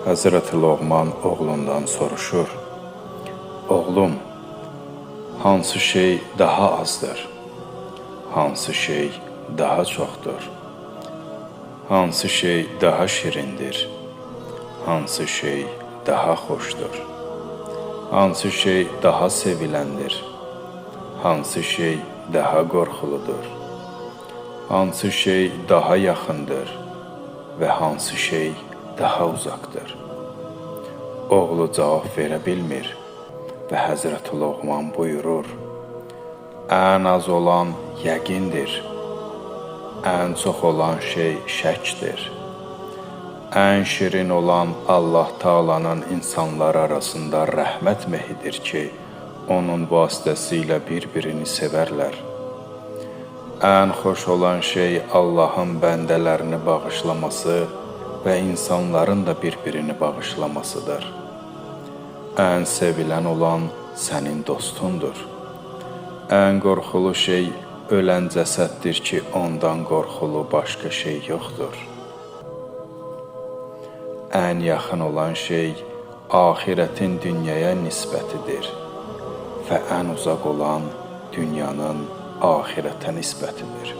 Həzrəti Loğman oğlundan soruşur: Oğlum, hansı şey daha azdır? Hansı şey daha çoxdur? Hansı şey daha şirindir? Hansı şey daha xoşdur? Hansı şey daha seviləndir? Hansı şey daha qorxuludur? Hansı şey daha yaxındır və hansı şey daha uzaqdır? Oğlu cavab verə bilmir və Həzrəti Loğman buyurur: Ən az olan yəqindir, ən çox olan şey şəkdir. Ən şirin olan Allah Taala'nın insanlar arasında rəhmət mehidir ki, onun vasitəsilə bir-birini sevərlər. Ən xoş olan şey Allahın bəndələrini bağışlaması və insanların da bir-birini bağışlamasıdır. Ən sevilən olan sənin dostundur. Ən qorxulu şey ölən cəsəddir ki, ondan qorxulu başqa şey yoxdur. Ən yaxın olan şey axirətin dünyaya nisbətidir və ən uzaq olan dünyanın axirətə nisbətidir.